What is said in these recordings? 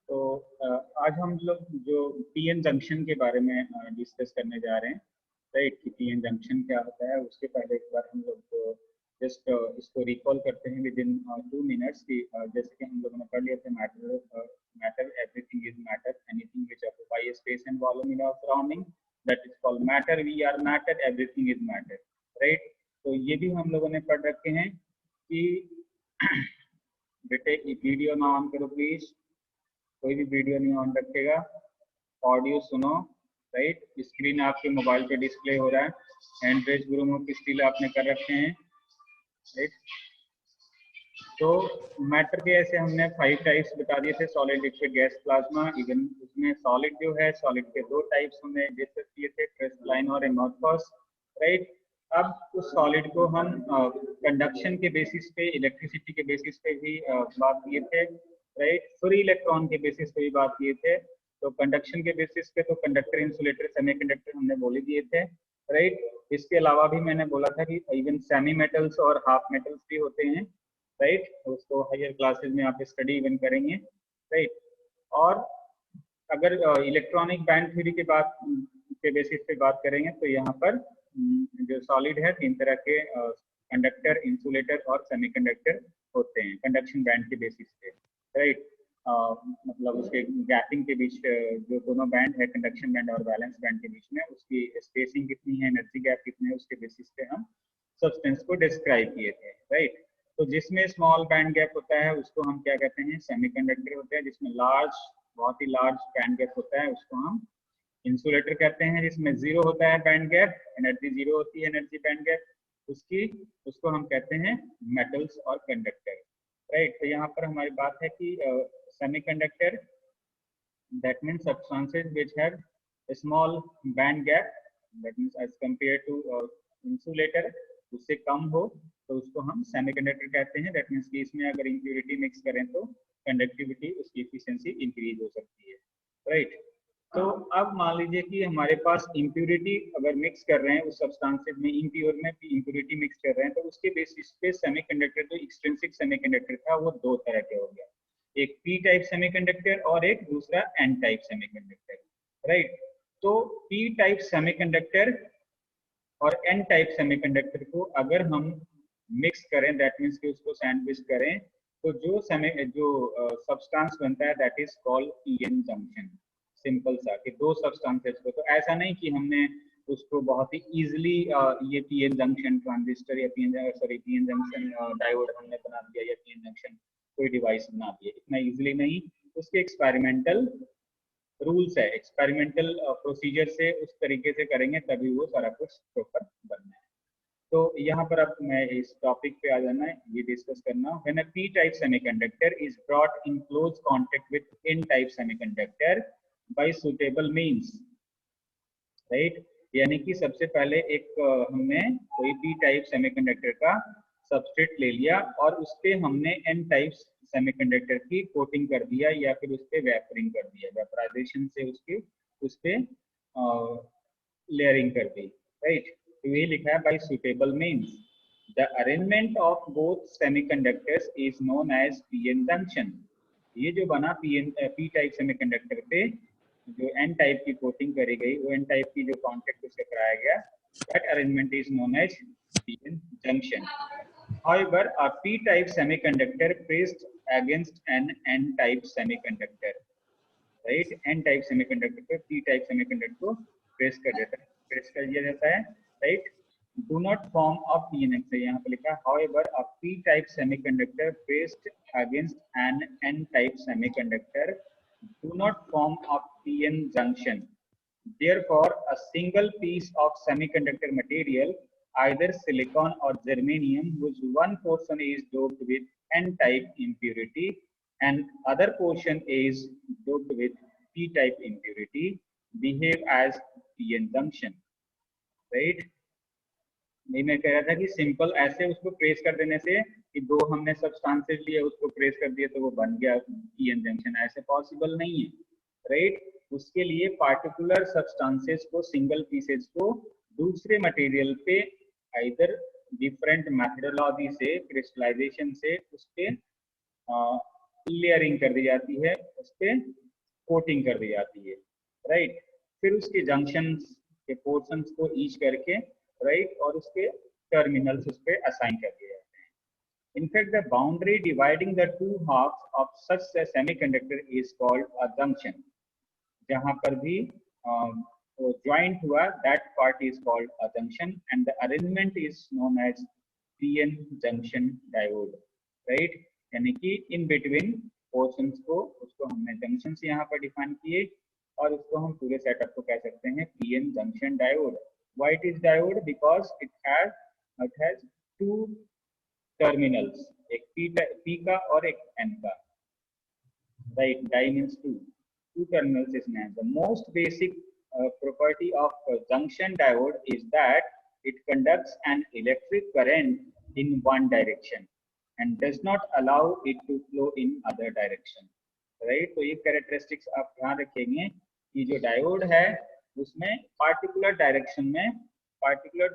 तो आज हम लोग जो पीएन जंक्शन के बारे में डिस्कस करने जा रहे हैं, राइट। कि पीएन जंक्शन क्या होता है। उसके पहले एक बार हम लोग जस्ट इसको रिकॉल करते हैं विद इन 2 मिनट्स की जैसे कि हम लोगों ने पढ़ लिया था matter everything is matter, anything which occupy space and volume in our surrounding that is called matter, we are matter, everything is matter, right. तो ये भी हम लोगों ने पढ़ रखे हैं कि बेटे वीडियो ना ऑन करो प्लीज, कोई भी वीडियो नहीं ऑन रखेगा, ऑडियो सुनो, राइट। स्क्रीन आपके मोबाइल पे डिस्प्ले हो रहा है, हैंड रेज गुरुमुख स्टिल आपने कर रखे हैं, राइट। तो मैटर के ऐसे हमने 5 टाइप्स बता दिए थे, solid, liquid, gas, plasma. Even उसमें सॉलिड जो है, सॉलिड के 2 टाइप्स हमने डिस्कस किए थे, क्रिस्टलाइन और एमोर्फस, राइट। अब उस सॉलिड को हम कंडक्शन के बेसिस पे, इलेक्ट्रिसिटी के बेसिस पे भी बात किए थे, राइट। फ्री इलेक्ट्रॉन के बेसिस पे भी बात किए थे। तो कंडक्शन के बेसिस पे तो कंडक्टर, इंसुलेटर, सेमीकंडक्टर हमने बोल ही दिए थे, राइट। इसके अलावा भी मैंने बोला था कि इवन सेमी मेटल्स और हाफ मेटल्स भी होते हैं, राइट। उसको हायर क्लासेस में आप स्टडी इवन करेंगे, राइट। और अगर इलेक्ट्रॉनिक बैंड थ्योरी के बात के बेसिस पे बात करेंगे तो यहाँ पर जो सॉलिड है 3 तरह के कंडक्टर, इंसुलेटर और सेमीकंडक्टर होते हैं कंडक्शन बैंड के बेसिस पे, राइट। मतलब उसके गैपिंग के बीच जो दोनों बैंड है, कंडक्शन बैंड और वैलेंस बैंड के बीच में उसकी स्पेसिंग कितनी है, एनर्जी गैप कितनी है, उसके बेसिस पे हम सब्सटेंस को डिस्क्राइब किए थे, राइट। तो जिसमें स्मॉल बैंड गैप होता है उसको हम क्या कहते हैं, सेमीकंडक्टर होते हैं। जिसमें लार्ज, बहुत ही लार्ज बैंड गैप होता है उसको हम इंसुलेटर कहते हैं। जिसमें जीरो होता है बैंड गैप, एनर्जी जीरो होती है, एनर्जी बैंड गैप उसको हम कहते हैं मेटल्स और कंडक्टर, राइट। तो यहाँ पर हमारी बात है कि semiconductor that means substances which have small band gap, that means as compare to insulator, उससे कम हो तो उसको हम सेमीकंडक्टर कहते हैं। दैट मीन्स कि इसमें अगर इम्प्योरिटी मिक्स करें तो कंडक्टिविटी, उसकी एफिशिएंसी इंक्रीज हो सकती है, राइट। तो अब मान लीजिए कि हमारे पास इम्प्योरिटी अगर मिक्स कर रहे हैं उस सब्सटेंसेस में, इम्प्योर में इम्प्योरिटी मिक्स कर रहे हैं, तो उसके बेसिस पे सेमीकंडक्टर जो एक्सट्रिंसिक सेमीकंडक्टर था वो 2 तरह के हो गया, एक पी टाइप सेमीकंडक्टर और एक दूसरा एन टाइप सेमीकंडक्टर, राइट। तो पी टाइप सेमीकंडक्टर और एन टाइप सेमीकंडक्टर को अगर हम मिक्स करें, दैट मीन्स कि उसको सैंडविच करें, तो जो सब्सटेंस बनता है that is called PN junction. Simple सा कि 2 सब्सटेंसेस को, तो ऐसा नहीं कि हमने उसको बहुत ही इजीली ये पीएन जंक्शन ट्रांजिस्टर या पीएन जंक्शन डायोड हमने बना दिया या पीएन जंक्शन कोई डिवाइस बना दिया, इतना इजीली नहीं। उसके एक्सपेरिमेंटल रूल्स है, एक्सपेरिमेंटल प्रोसीजर से उस तरीके से करेंगे तभी वो सारा कुछ प्रॉपर बनना है। तो यहाँ पर अब मैं इस टॉपिक पे आ जाना है, ये डिस्कस करना। When a p type semiconductor is brought in close contact with n type semiconductor by suitable means, right. यानी कि सबसे पहले एक हमने कोई पी टाइप सेमीकंडक्टर का सबस्ट्रेट ले लिया और उस पे हमने एन टाइप सेमीकंडक्टर की कोटिंग कर दिया या फिर उस पे वेपरिंग कर दिया, वेपराइजेशन से उस पे लेयरिंग कर दी, राइट। तो ये लिखा है by suitable means the arrangement of both semiconductors is known as PN junction. ये जो बना पी टाइप सेमीकंडक्टर पे जो एन टाइप की कोटिंग करी गई, वो एन टाइप की जो कॉन्टेक्ट उससे कराया गया, that arrangement is known as PN junction. However, a p-type semiconductor placed against an n-type semiconductor, right? n-type semiconductor पे p-type semiconductor को प्रेस कर दिया जाता है, right? Do not form a PN junction, यहाँ पे लिखा है however a p-type semiconductor placed against an n-type semiconductor do not form a PN junction. Therefore, a single piece of semiconductor material, either silicon or germanium, whose one portion is doped with n-type impurity and other portion is doped with p-type impurity, behave as PN junction, right? नहीं, मैं कह रहा था कि simple ऐसे उसको press कर देने से कि 2 हमने सब्सटेंसेस लिए उसको प्रेस कर दिया तो वो बन गया पीएन जंक्शन, ऐसे पॉसिबल नहीं है, राइट। उसके लिए पार्टिकुलर सब्सटेंसेस को, सिंगल पीसेस को दूसरे मटेरियल पे आइदर डिफरेंट मेथडोलॉजी से, क्रिस्टलाइजेशन से उस पे लेयरिंग कर दी जाती है, उस पर कोटिंग कर दी जाती है, राइट। फिर उसके जंक्शंस के पोर्शंस को ईच करके, राइट, और उसके टर्मिनल्स उस पर असाइन कर दिए जाते हैं। In fact, the boundary dividing the two halves of such a semiconductor is called a junction. जहाँ पर भी वो ज्वाइंट हुआ, that part is called a junction, and the arrangement is known as PN junction diode, right? यानी कि in between portions को, उसको हमने junctions यहाँ पर define किए, और उसको हम पूरे सेटअप को कह सकते हैं PN junction diode. Why it is diode? Because it has two terminals, एक P का और एक N का, right? Di means two terminals is named. The most basic property of junction diode is that it conducts an electric current in one direction and does not allow it to flow in other direction, right? तो ये characteristics आप ध्यान रखेंगे कि जो diode है उसमें particular direction में, पार्टिकुलर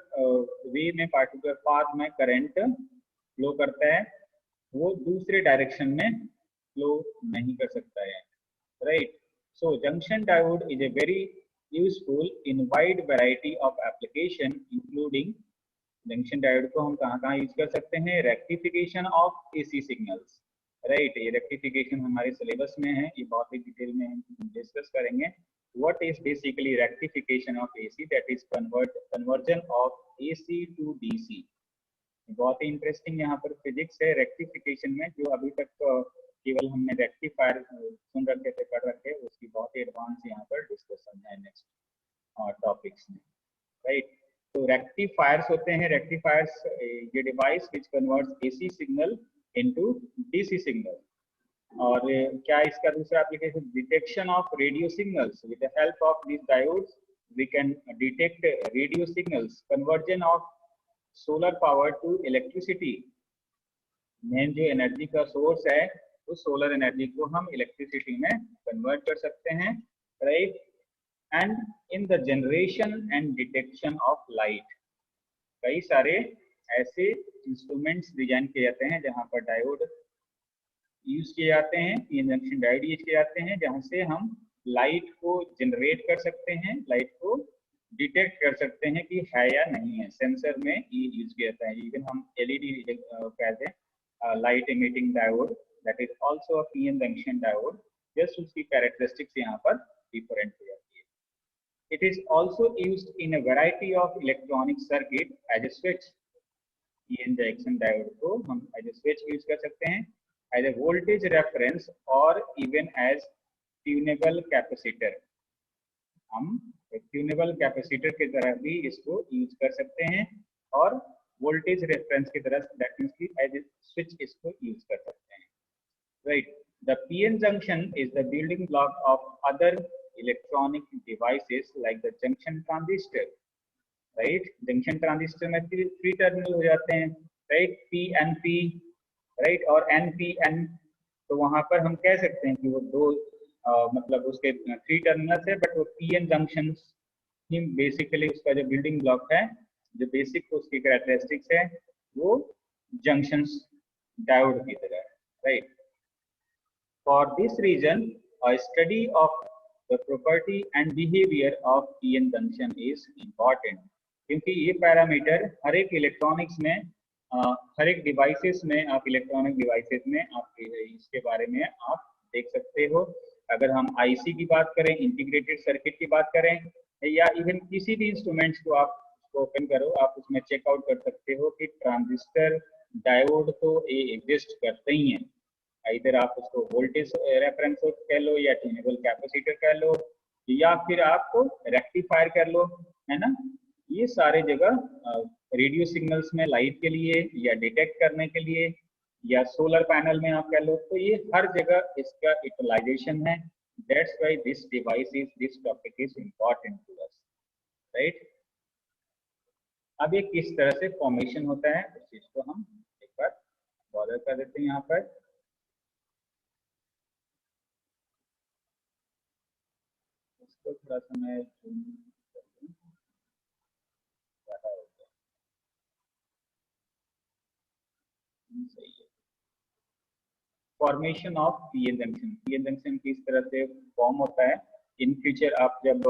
वे में, पार्टिकुलर पाथ में करंट फ्लो करता है, वो दूसरे डायरेक्शन में फ्लो नहीं कर सकता है, right? So junction diode is a very useful in wide variety of application, including junction diode को हम कहाँ यूज कर सकते हैं? Rectification of AC signals, right. ये रेक्टिफिकेशन हमारे सिलेबस में है, ये बहुत ही डिटेल में हम डिस्कस करेंगे। What is basically rectification of AC? That is conversion of AC to DC. बहुत ही इंटरेस्टिंग यहाँ पर फिजिक्स है रेक्टिफिकेशन में, जो अभी तक केवल हमने रेक्टिफायर सुन रखे थे, पढ़ रखे, उसकी बहुत ही एडवांस यहाँ पर डिस्कशन है नेक्स्ट टॉपिक्स में, राइट। तो रेक्टिफायर्स होते हैं, रेक्टिफायर्स ये device which converts AC signal into DC signal. और क्या इसका दूसरा application? Detection of radio signals. With the help of this diodes we can detect radio signals. Conversion of solar power to electricity. Main जो energy का source है, उस solar energy को हम इलेक्ट्रिसिटी में कन्वर्ट कर सकते हैं, right. And in the generation and detection of light. कई सारे ऐसे इंस्ट्रूमेंट्स डिजाइन किए जाते हैं जहां पर डायोड यूज किए जाते हैं, पीएन जंक्शन डायोड यूज किए जाते हैं, जहां से हम लाइट को जनरेट कर सकते हैं, लाइट को डिटेक्ट कर सकते हैं कि है या नहीं है। सेंसर में ये यूज किया जाता है। इवन हम एलईडी कहते हैं, light emitting diode, that is also a PN junction diode. Just उसकी कैरेक्टरिस्टिक्स यहाँ पर डिफरेंट हो जाती है। It is also used in a variety of electronic circuit as a switch. PN junction diode को हम as a switch यूज कर सकते हैं, as a voltage reference और even as tunable capacitor। हम एक tunable capacitor की तरह भी इसको यूज कर सकते हैं, और voltage reference की तरह that means कि as a switch इसको यूज कर सकते हैं, right? The PN junction is the building block of other electronic devices like the junction transistor, right? Junction transistor में थ्री टर्मिनल हो जाते हैं, right? PNP, right? और NPN। तो वहां पर हम कह सकते हैं कि वो दो मतलब उसके थ्री टर्मिनल्स है, बट वो PN जंक्शंस ही बेसिकली उसका जो बिल्डिंग ब्लॉक है, जो बेसिक उसकी कैरेक्टरिस्टिक्स है, वो जंक्शंस डायोड की तरह है, right. For this reason, a study of the property and behavior of PN junction is important, क्योंकि ये पैरामीटर हर एक इलेक्ट्रॉनिक्स में, हर एक डिवाइसेस में, आप इलेक्ट्रॉनिक डिवाइसेस में आप इसके बारे में आप देख सकते हो। अगर हम आईसी की बात करें, इंटीग्रेटेड सर्किट की बात करें, या इवन किसी भी इंस्ट्रूमेंट्स को आप ओपन करो, आप उसमें चेकआउट कर सकते हो कि ट्रांजिस्टर, डायोड तो ये एग्जिस्ट करते ही हैं। इधर आप उसको वोल्टेज रेफरेंस कह लो, या ट्यूनेबल कैपेसिटर कह लो, या फिर आप रेक्टिफायर कर लो, है ना। ये सारे जगह रेडियो सिग्नल्स में लाइट के लिए, या डिटेक्ट करने के लिए, या सोलर पैनल में आप कह लो, तो ये हर जगह इसका यूटिलाइजेशन है। That's why this device is, this topic is important to us, right. अब ये किस तरह से फॉर्मेशन होता है, उस चीज को हम एक बार बॉर्डर कर देते हैं यहाँ पर। तो थोड़ा सा मैं ज़्यादा हो गया, सही है। Formation of PN junction, PN junction किस तरह से फॉर्म होता है इन फ्यूचर आप जब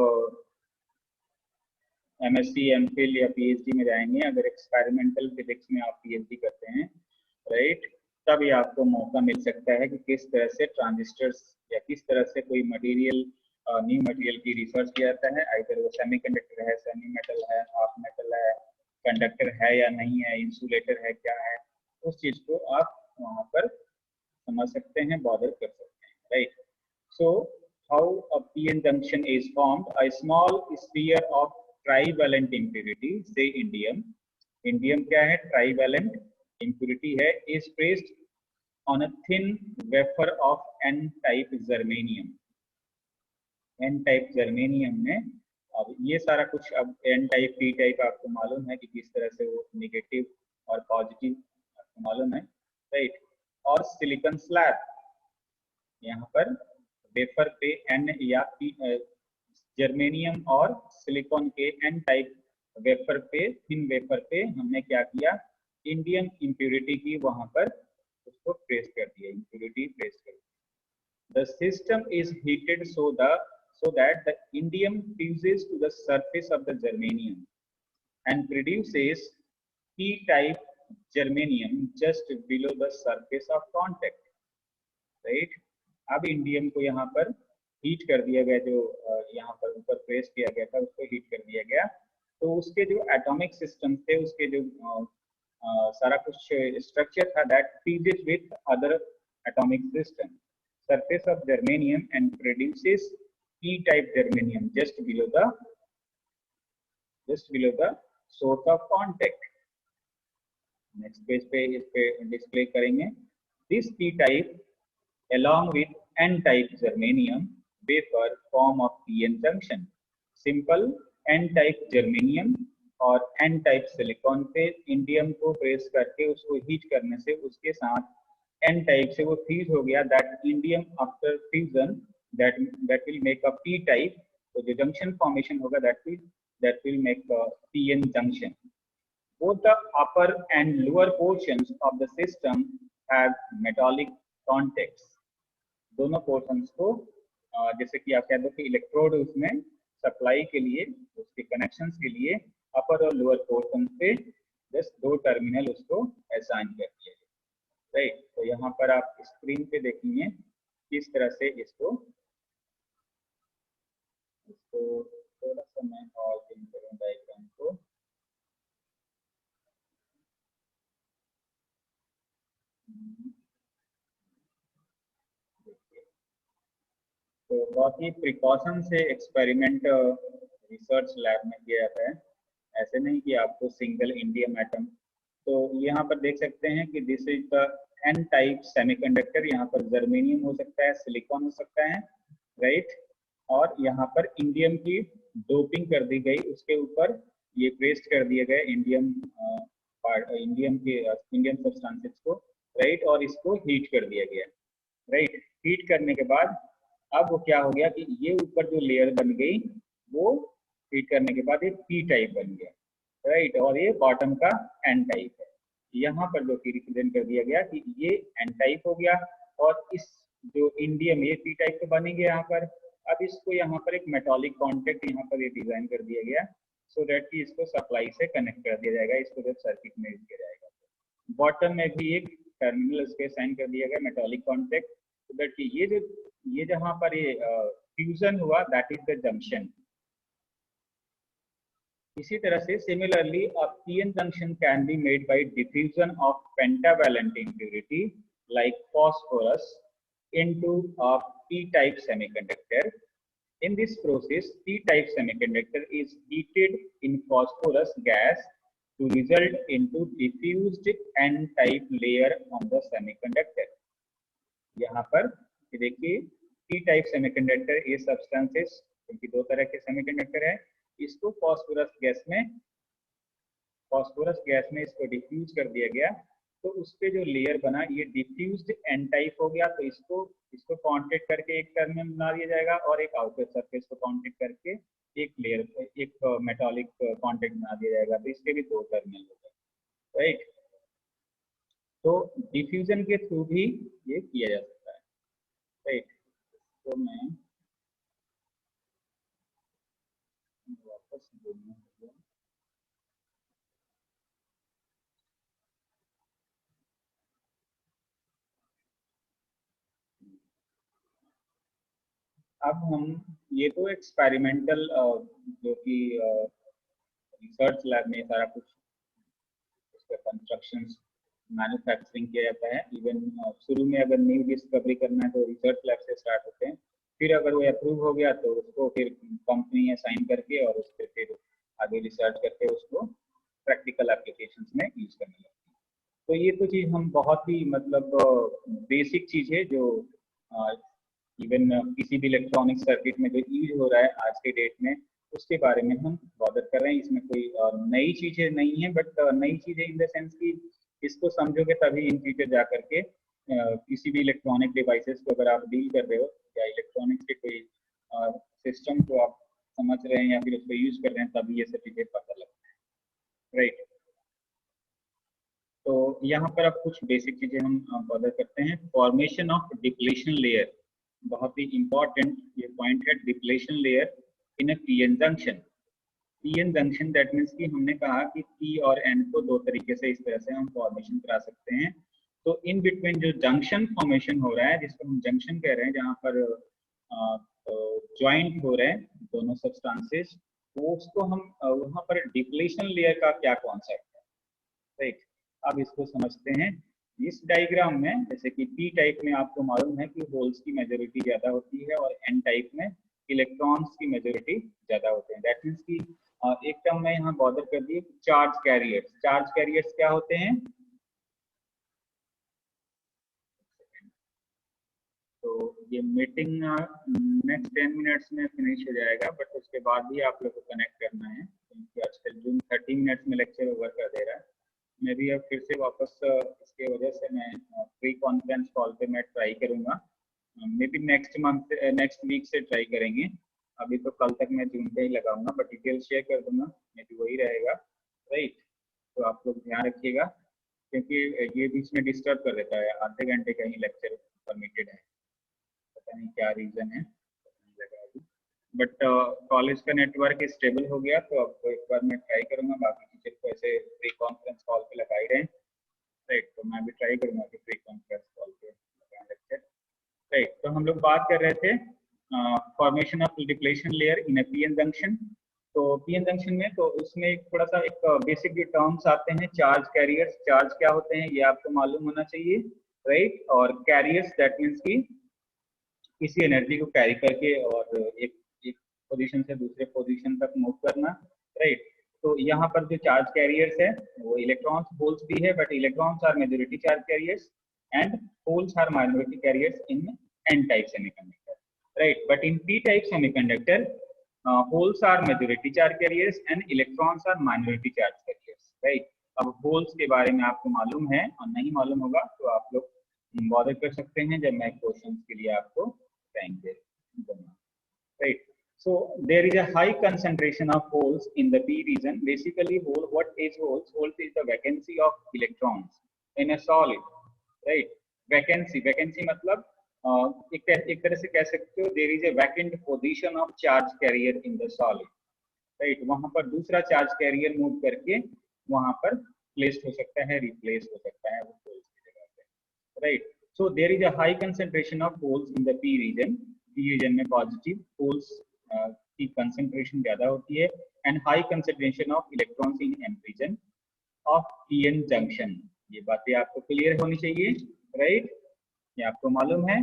एमएससी एमफिल या पीएचडी में जाएंगे, अगर एक्सपेरिमेंटल फिजिक्स में आप पीएचडी करते हैं राइट, तभी आपको मौका मिल सकता है कि किस तरह से ट्रांजिस्टर्स या किस तरह से कोई मटेरियल न्यू मटेरियल की रिसर्च किया जाता है, आइदर वो सेमीकंडक्टर है, सेमी मेटल है, हाफ मेटल है, कंडक्टर है या नहीं है, इंसुलेटर है क्या है, उस चीज को आप वहां पर समझ सकते हैं, बॉदर कर सकते हैं right. So how a PN junction is formed, a small sphere of trivalent impurity say indium, indium क्या है, ट्राइवेलेंट इम्प्योरिटी है, is placed on a thin wafer of n type germanium, n type germanium में। अब ये सारा कुछ, अब N type P type आपको मालूम है कि किस तरह से वो निगेटिव और पॉजिटिव आपको मालूम है राइट। और सिलिकॉन स्लैब, यहाँ पर वेफर पे एन या पी जर्मेनियम और सिलिकॉन के एन टाइप वेफर पे, थिन वेफर पे हमने क्या किया, इंडियम इम्प्योरिटी की वहां पर उसको प्रेस कर दिया, इम्प्योरिटी प्रेस कर दिया। The system is heated so that the indium fuses to the surface of the germanium and produces p-type germanium just below the surface of contact, right? अब indium को यहाँ पर हीट कर दिया गया, जो यहाँ पर ऊपर प्रेस किया गया था उसको हीट कर दिया गया, तो उसके जो एटॉमिक सिस्टम थे, उसके जो सारा कुछ स्ट्रक्चर था, that fuses with other atomic system surface of germanium and produces p-type germanium just below the source of contact. Next page पे इस पे डिस्प्ले करेंगे, this p-type along with n-type germanium wafer form of p-n junction. Simple n-type germanium और n-type silicon पे indium को press करके उसको heat करने से उसके साथ n टाइप से वो फ्यूज हो गया, that indium after fusion that will make a p type, तो जो जंक्शन फॉर्मेशन होगा that will make a pn junction. Both the upper and lower portions of the system have metallic contacts, दोनों portions को जैसे कि आप कहते हो कि इलेक्ट्रोड उसमें सप्लाई के लिए, उसके कनेक्शंस के लिए अपर और लोअर पोर्शन पे जस्ट दो टर्मिनल उसको असाइन कर दिया राइट। तो यहाँ पर आप स्क्रीन पे देखेंगे किस तरह से इसको थोड़ा सा मैं और चेंज करूँ डायग्राम को। तो बहुत ही प्रिकॉशन से एक्सपेरिमेंट रिसर्च लैब में किया जाता है, ऐसे नहीं कि आपको सिंगल इंडियम एटम। तो यहाँ पर देख सकते हैं कि this is the n type semiconductor, यहाँ पर जर्मेनियम हो सकता है, सिलिकॉन हो सकता है राइट, और यहाँ पर इंडियम की डोपिंग कर दी गई, उसके ऊपर ये पेस्ट कर दिए गए इंडियम इंडियम सब्सटेंसेस को राइट, और इसको हीट कर दिया गया राइट। हीट करने के बाद अब वो क्या हो गया कि ये ऊपर जो लेयर बन गई वो हीट करने के बाद ये पी टाइप बन गया राइट, और ये बॉटम का एन टाइप है। यहाँ पर जो कि रिप्रेजेंट कर दिया गया कि ये एन टाइप हो गया, और इस जो इंडियम ये पी टाइप के बनेंगे यहाँ पर। अब इसको यहाँ पर एक मेटालिक कॉन्टेक्ट यहाँ पर ये डिजाइन कर दिया गया, सो दैट कि इसको सप्लाई से कनेक्ट कर दिया जाएगा, इसको जब सर्किट में यूज किया जाएगा। बॉटम में भी एक टर्मिनल इसके साइन कर दिया गया मेटालिक कॉन्टेक्ट, सो दैट कि ये जहाँ पर ये फ्यूजन हुआ दैट इज द जंक्शन। इसी तरह से similarly a PN junction can be made by diffusion of pentavalent impurity like phosphorus into a p-type semiconductor. In this process, p-type semiconductor is heated in phosphorus gas to result into diffused n-type layer on the semiconductor. यहाँ पर देखिए p-type semiconductor ये substances, क्योंकि दो तरह के semiconductor है, इसको phosphorus गैस में इसको डिफ्यूज कर दिया गया, तो उसके जो लेयर बना ये डिफ्यूज्ड एन टाइप हो गया। तो इसको कांटेक्ट करके एक टर्मिनल बना दिया जाएगा, और एक आउटर सरफेस को कांटेक्ट करके एक लेयर एक मेटालिक कांटेक्ट बना दिया जाएगा, तो इसके भी दो टर्मिनल हो गए राइट। तो डिफ्यूजन के थ्रू भी ये किया जा सकता है, राइट। तो मैं वापस बोलना होगा। अब हम ये तो एक्सपेरिमेंटल जो कि रिसर्च लैब में सारा कुछ उसका कंस्ट्रक्शन मैन्युफैक्चरिंग किया जाता है। इवन शुरू में अगर न्यू डिस्कवरी करना है तो रिसर्च लैब से स्टार्ट होते हैं, फिर अगर वो अप्रूव हो गया तो उसको फिर कंपनी साइन करके और उस पर फिर आगे रिसर्च करके उसको प्रैक्टिकल एप्लीकेशंस में यूज करने लगते हैं। तो ये तो चीज़ हम बहुत ही मतलब बेसिक चीज़ है जो इवन किसी भी इलेक्ट्रॉनिक सर्किट में जो यूज हो रहा है आज के डेट में उसके बारे में हम बॉदर कर रहे हैं। इसमें कोई नई चीजें नहीं है, बट नई चीजें इन द सेंस कि इसको समझोगे तभी इन फ्यूचर जा करके किसी भी इलेक्ट्रॉनिक डिवाइसेस को अगर आप डील कर रहे हो या इलेक्ट्रॉनिक्स के कोई सिस्टम को आप समझ रहे हैं या फिर उसको यूज कर रहे हैं तभी ये सब चीजें पता लगता है, राइट। तो यहाँ पर अब कुछ बेसिक चीजें हम बॉदर करते हैं। फॉर्मेशन ऑफ डिप्लीशन लेयर, बहुत ही इंपॉर्टेंट ये पॉइंट है, depletion layer in a PN junction. PN junction that means कि हमने कहा कि पी और एन को दो तरीके से इस तरह से हम फॉर्मेशन करा सकते हैं। तो इन बिटवीन जो जंक्शन फॉर्मेशन हो रहा है जिसको हम जंक्शन कह रहे हैं, जहाँ पर ज्वाइंट हो रहे हैं दोनों सब्सटेंसेस, वो उसको हम वहाँ पर डिप्लीशन लेयर का क्या कॉन्सेप्ट है, राइट। अब इसको समझते हैं। इस डायग्राम में जैसे कि पी टाइप में आपको मालूम है कि होल्स की मेजोरिटी ज्यादा होती है और एन टाइप में इलेक्ट्रॉन्स की मेजोरिटी ज्यादा होते हैं। दैट मीन्स कि एक टर्म में यहाँ बॉर्डर कर दिए चार्ज कैरियर्स। चार्ज कैरियर्स क्या होते हैं? तो ये मीटिंग नेक्स्ट 10 मिनट्स में फिनिश हो जाएगा, बट उसके बाद भी आप लोग को कनेक्ट करना है क्योंकि आजकल जूम 30 मिनट्स में लेक्चर ओवर कर दे रहा है। मैं भी अब फिर से वापस इसके वजह से मैं फ्री कॉन्फ्रेंस कॉल पे मैं ट्राई करूँगा। Maybe next month next week से ट्राई करेंगे। अभी तो कल तक मैं जूम पे ही लगाऊंगा, बट डिटेल शेयर कर दूंगा, मे बी वही रहेगा, राइट। तो आप लोग ध्यान रखिएगा क्योंकि ये बीच में डिस्टर्ब कर देता है। आधे घंटे का ही लेक्चर परमिटेड है, पता नहीं क्या रीजन है, बट कॉलेज का नेटवर्क स्टेबल हो गया तो अब एक बार मैं ट्राई करूंगा। बाकी टीचर को ऐसे फ्री कॉन्फ्रेंस कॉल पे लगा ही रहे, राइट। तो मैं भी ट्राई करूंगा कि फ्री कॉन्फ्रेंस कॉल पे लगाएं लेक्चर, राइट। तो हम लोग बात कर रहे थे formation of depletion layer in A PN junction. तो पीएन जंक्शन में तो उसमें एक थोड़ा सा एक बेसिक जो टर्म्स आते हैं, चार्ज कैरियर्स। चार्ज क्या होते हैं ये आपको मालूम होना चाहिए, राइट। और कैरियर्स दैट मीन्स की किसी एनर्जी को कैरी करके और एक एक पोजीशन से दूसरे पोजीशन तक मूव करना, राइट। तो यहाँ पर जो चार्ज कैरियर्स है वो इलेक्ट्रॉन्स होल्स भी है, but electrons are majority charge carriers and holes are minority carriers in n type semiconductor, right. But in p type semiconductor holes are majority charge carriers and electrons are minority charge carriers, right. अब holes के बारे में आपको मालूम है और नहीं मालूम होगा तो आप लोग बॉदर कर सकते हैं जब मैं क्वेश्चन के लिए आपको टाइम दे दूंगा, right. So there is a high concentration of holes in the p region. Basically hole, what is holes? Holes is the vacancy of electrons in a solid, right. Vacancy मतलब एक तरह से कह सकते हो there is a vacant position of charge carrier in the solid, right. वहां पर दूसरा चार्ज कैरियर मूव करके वहां पर प्लेस्ड हो सकता है, रिप्लेस हो सकता है वो होल्स की जगह पे, right. So there is a high concentration of holes in the p region. p region में पॉजिटिव होल्स की कंसेंट्रेशन ज्यादा होती है and high concentration of electrons in n region of PN junction. ये बातें आपको क्लियर होनी चाहिए, राइट। ये आपको मालूम है।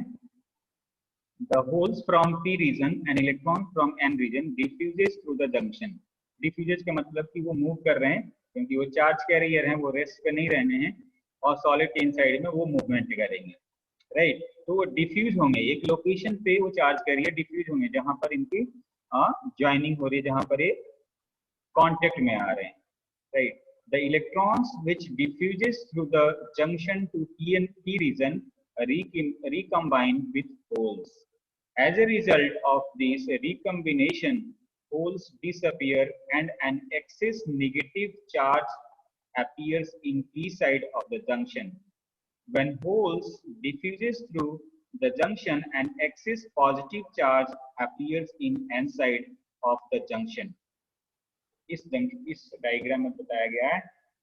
The holes from p region and electron from n region diffuses through the junction. Diffuses का मतलब कि वो मूव कर रहे हैं क्योंकि वो चार्ज कैरियर हैं, वो रेस्ट पे नहीं रहने हैं और सॉलिड के इनसाइड में वो मूवमेंट करेंगे, राइट। तो वो डिफ्यूज होंगे एक लोकेशन पे, वो चार्ज कैरियर डिफ्यूज होंगे जहां पर इनकी ज्वाइनिंग हो रही है, जहां पर ये कांटेक्ट में आ रहे हैं, right. The electrons which diffuses through the junction to p and p region recombine with holes. As a result of this recombination, holes disappear and an excess negative charge appears in p side of the junction. when holes diffuses through the junction and excess positive charge appears in n side of the junction. इस diagram में बताया गया है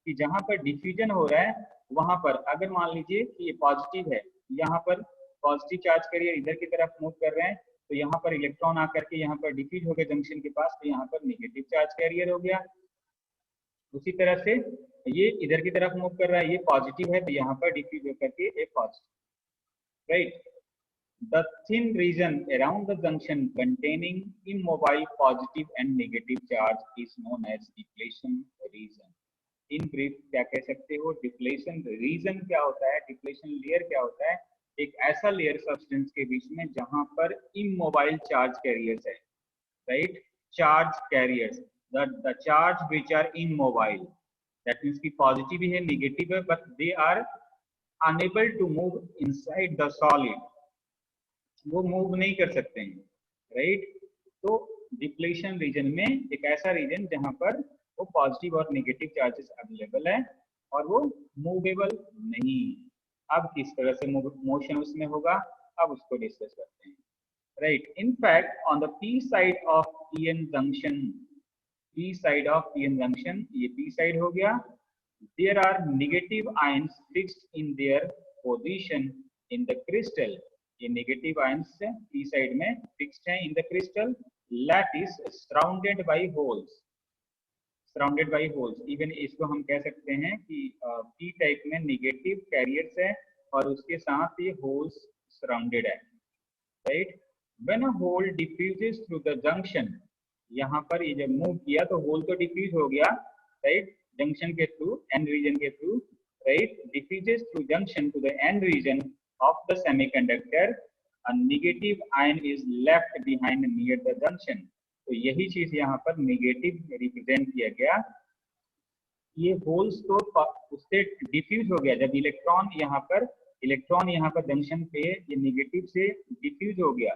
कि जहां पर diffusion हो रहा है वहां पर अगर मान लीजिए कि ये पॉजिटिव है, यहाँ पर पॉजिटिव चार्ज कैरियर इधर की तरफ मूव कर रहे हैं, तो यहाँ पर इलेक्ट्रॉन आकर के यहाँ पर डिफ्यूज हो गया जंक्शन के पास, तो यहाँ पर नेगेटिव चार्ज कैरियर हो गया। उसी तरह से ये इधर की तरफ मूव कर रहा है, ये पॉजिटिव है, तो यहाँ पर डिफ्यूज होकर के एक positive, right. The thin region around the junction containing immobile positive and negative charge is known as depletion region. In brief क्या कह सकते हो, depletion region क्या होता है, depletion layer क्या होता है, एक ऐसा लेयर सब्सटेंस के बीच में जहां पर immobile charge carriers है, right, charge carriers, the charge which are immobile, that means कि positive भी है negative है, but they are unable to move inside the solid, वो मूव नहीं कर सकते हैं, राइट। तो डिप्लीशन रीजन में एक ऐसा रीजन जहां पर वो पॉजिटिव और नेगेटिव चार्जेस अवेलेबल है और वो मूवेबल नहीं। अब किस तरह से मोशन उसमें होगा, अब उसको डिस्कस करते हैं, right. In fact on the p side of PN junction, p side of PN junction, ये पी साइड हो गया, there are negative ions fixed in their position in the crystal, ये नेगेटिव आयंस पी साइड में fixed है in the crystal, lattice surrounded by holes, surrounded by holes. Even इसको हम कह सकते हैं कि पी टाइप में नेगेटिव कैरियर्स है और उसके साथ ये होल्स सराउंडेड है, right. When a hole diffuses through the junction, यहाँ पर ये जब मूव किया तो होल तो डिफ्यूज हो गया, राइट, जंक्शन के थ्रू, एन रीजन के through, right, diffuses through junction to the n region of the semiconductor, a negative ion is left behind near the junction। तो यही चीज यहाँ पर नेगेटिव रिप्रेजेंट किया गया, ये होल्स तो उससे डिफ्यूज हो गया, जब इलेक्ट्रॉन यहाँ पर जंक्शन पे ये नेगेटिव से डिफ्यूज हो गया,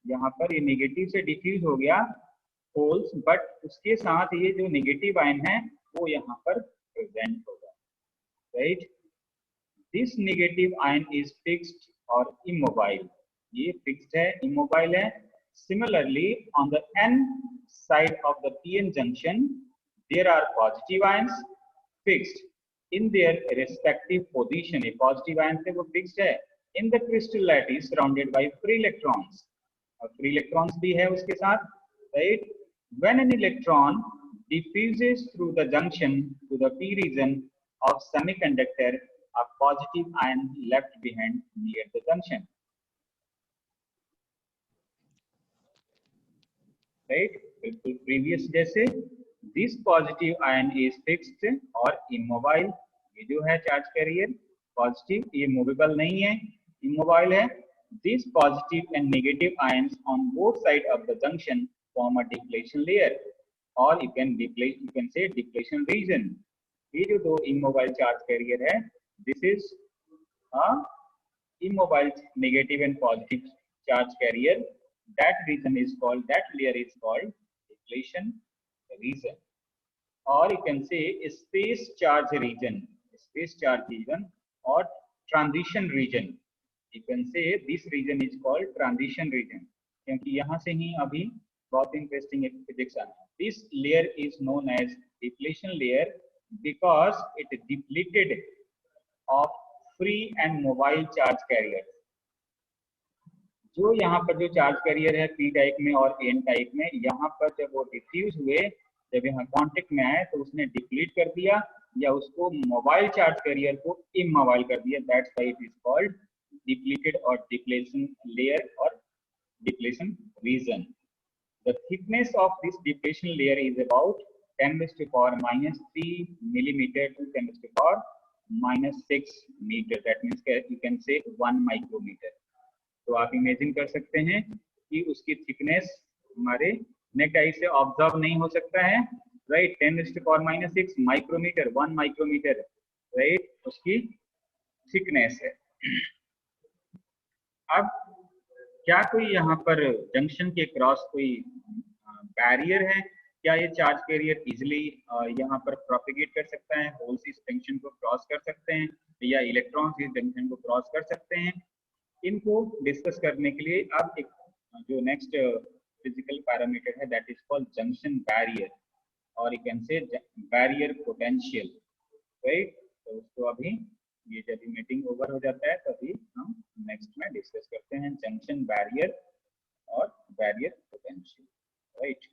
यहाँ पर ये नेगेटिव से डिफ्यूज हो गया होल्स, बट उसके साथ ये जो नेगेटिव आयन है वो यहाँ पर प्रेजेंट होगा, right. This negative ion is fixed or immobile, ये fixed है, immobile है। Similarly, on the N side of the PN junction, there are positive ions fixed in their respective position, ये positive ions है वो fixed है in the crystal lattice surrounded by free electrons, और free electrons भी है उसके साथ, right। When an electron diffuses through the junction to the P region of semiconductor, a positive ion left behind near the junction, right। बिल्कुल previous जैसे, this positive ion is fixed और immobile, ये जो है चार्ज कैरियर पॉजिटिव, ये movable नहीं है, immobile है। These positive and negative ions on both sides of the junction form a depletion layer, or you can say depletion region। ये जो दो immobile चार्ज कैरियर है, this is a immobile negative and positive charge carrier, that region is called, that layer is called depletion region, or you can say space charge region, space charge region or transition region, you can say this region is called transition region, क्योंकि यहाँ से ही अभी बहुत interesting एक physics आना है। This layer is known as depletion layer because it depleted of free and mobile charge carrier। जो यहाँ पर जो चार्ज कैरियर है पी टाइप में और एन टाइप में, यहाँ पर जब वो डिफ्यूज हुए, जब यहाँ कांटेक्ट में आए तो उसने डिप्लीट कर दिया या उसको मोबाइल चार्ज कैरियर को इमोबाइल कर दिया, that's why it is called depleted और डिप्लेशन लेयर और depletion region. The thickness of this depletion layer is about 10⁻³ millimeter to 10⁻⁻6 meter, that means you can say 1 micrometer। तो आप imagine कर सकते हैं कि उसकी थिकनेस हमारे नेक्ड आई से ऑब्जर्व नहीं हो सकता है, राइट। 10⁻⁻6 माइक्रोमीटर, 1 माइक्रोमीटर, राइट, उसकी थिकनेस है। अब क्या कोई यहाँ पर जंक्शन के क्रॉस कोई बैरियर है क्या ये चार्ज कैरियर इजिली यहाँ पर प्रोपिगेट कर सकता है, होल्स इस जंक्शन को क्रॉस कर सकते हैं, या इलेक्ट्रॉन्स इस जंक्शन को क्रॉस कर सकते हैं? इनको डिस्कस करने के लिए अब एक जो नेक्स्ट फिजिकल पैरामीटर है that is called junction barrier, और you can say barrier potential, right. तो उसको अभी ये जब मीटिंग ओवर हो जाता है तभी हम नेक्स्ट में डिस्कस करते हैं जंक्शन बैरियर और बैरियर पोटेंशियल, राइट।